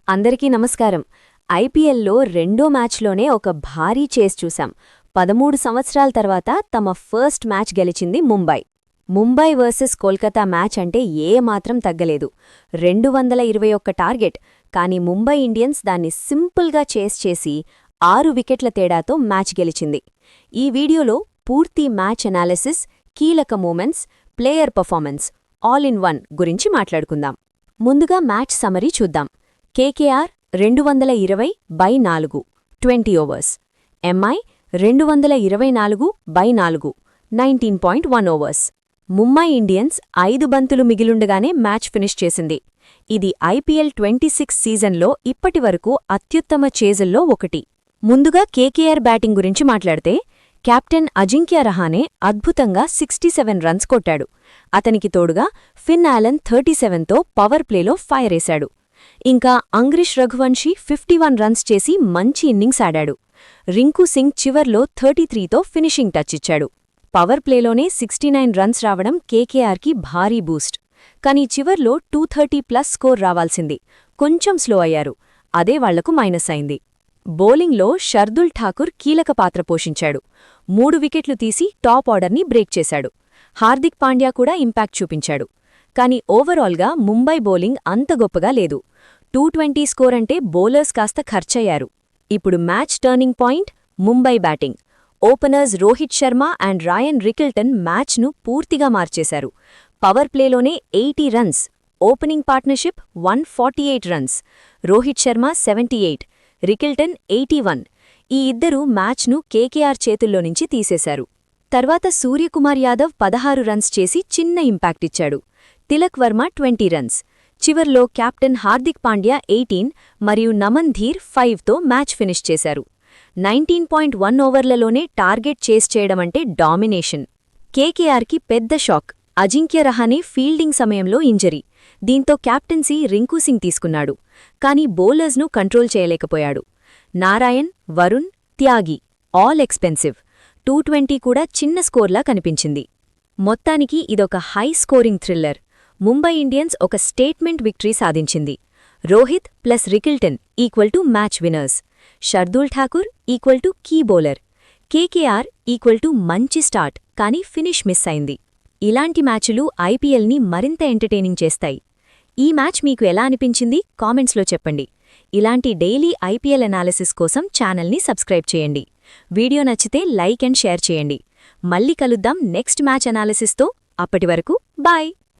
అందరికీ నమస్కారం. ఐపీఎల్లో రెండో మ్యాచ్లోనే ఒక భారీ చేస్ చూశాం. 13 సంవత్సరాల తర్వాత తమ ఫస్ట్ మ్యాచ్ గెలిచింది ముంబై. ముంబై వర్సెస్ కోల్కతా మ్యాచ్ అంటే ఏమాత్రం తగ్గలేదు. 221 టార్గెట్. కానీ ముంబై ఇండియన్స్ దాన్ని సింపుల్గా చేస్ చేసి 6 వికెట్ల తేడాతో మ్యాచ్ గెలిచింది. ఈ వీడియోలో పూర్తి మ్యాచ్ అనాలిసిస్, కీలక moments, player performance all in one గురించి మాట్లాడుకుందాం. ముందుగా మ్యాచ్ సమరీ చూద్దాం. KKR 220/4 20 overs, MI 224/4 19.1 overs. Mumbai Indians 5 బంతులు మిగిలుండగానే మ్యాచ్ ఫినిష్ చేసింది. ఇది ఐపీఎల్ 26 సీజన్లో ఇప్పటివరకు అత్యుత్తమ చేజుల్లో ఒకటి. ముందుగా కేకేఆర్ బ్యాటింగ్ గురించి మాట్లాడితే కెప్టెన్ అజింక్య రహానే అద్భుతంగా 67 రన్స్ కొట్టాడు. అతనికి తోడుగా ఫిన్ ఆలన్ 37తో పవర్ ప్లేలో ఫైరేశాడు. ఇంకా అంగ్రిష్ రఘువంశీ 51 రన్స్ చేసి మంచి ఇన్నింగ్స్ ఆడాడు. రింకు సింగ్ చివర్లో 33తో ఫినిషింగ్ టచ్ ఇచ్చాడు. పవర్ ప్లేలోనే 69 రన్స్ రావడం కేకేఆర్కి భారీ బూస్ట్. కానీ చివర్లో 230+ స్కోర్ రావాల్సింది. కొంచెం స్లో అయ్యారు. అదే వాళ్లకు మైనస్ అయింది. బౌలింగ్లో షర్దుల్ ఠాకూర్ కీలక పాత్ర పోషించాడు. 3 వికెట్లు తీసి టాప్ ఆర్డర్ని బ్రేక్ చేశాడు. హార్దిక్ పాండ్యా కూడా ఇంపాక్ట్ చూపించాడు. కానీ ఓవరాల్గా ముంబై బౌలింగ్ అంత గొప్పగా లేదు. 220 స్కోర్ అంటే బౌలర్స్ కాస్త ఖర్చయ్యారు. ఇప్పుడు match turning point Mumbai batting. Openers Rohit Sharma and Ryan Rickelton మ్యాచ్ను పూర్తిగా మార్చేశారు. పవర్ ప్లేలోనే 80 runs, opening partnership 148 runs, Rohit Sharma 78, Rickelton 81. ఈ ఇద్దరూ మ్యాచ్ను కేకేఆర్ చేతుల్లో నుంచి తీసేశారు. తర్వాత సూర్యకుమార్ యాదవ్ 16 రన్స్ చేసి చిన్న ఇంపాక్ట్ ఇచ్చాడు. తిలక్ వర్మ 20 రన్స్. చివర్లో కెప్టెన్ హార్దిక్ పాండ్యా 18 మరియు నమన్ ధీర్ 5తో మ్యాచ్ ఫినిష్ చేశారు. 19.1 ఓవర్లలోనే టార్గెట్ చేస్ చేయడమంటే డామినేషన్. కేకేఆర్కి పెద్ద షాక్. అజింక్య రహానే ఫీల్డింగ్ సమయంలో ఇంజరీ. దీంతో కెప్టెన్సీ రింకు సింగ్ తీసుకున్నాడు. కానీ బౌలర్స్ను కంట్రోల్ చేయలేకపోయాడు. నారాయణ్, వరుణ్, త్యాగి ఆల్ ఎక్స్పెన్సివ్. 220 కూడా చిన్న స్కోర్లా కనిపించింది. మొత్తానికి ఇదొక high scoring thriller. Mumbai Indians ఒక స్టేట్మెంట్ విక్టరీ సాధించింది. Rohit plus Rickelton equal to match winners. Shardul Thakur equal to key bowler. KKR equal to మంచి స్టార్ట్, కానీ ఫినిష్ మిస్ అయింది. ఇలాంటి మ్యాచులు ఐపీఎల్ని మరింత ఎంటర్టైనింగ్ చేస్తాయి. ఈ మ్యాచ్ మీకు ఎలా అనిపించింది కామెంట్స్లో చెప్పండి. ఇలాంటి డైలీ ఐపీఎల్ అనాలిసిస్ కోసం ఛానల్ని సబ్స్క్రైబ్ చేయండి. వీడియో నచ్చితే లైక్ అండ్ షేర్ చేయండి. మళ్ళీ కలుద్దాం నెక్స్ట్ మ్యాచ్ అనాలిసిస్తో. అప్పటివరకు బాయ్.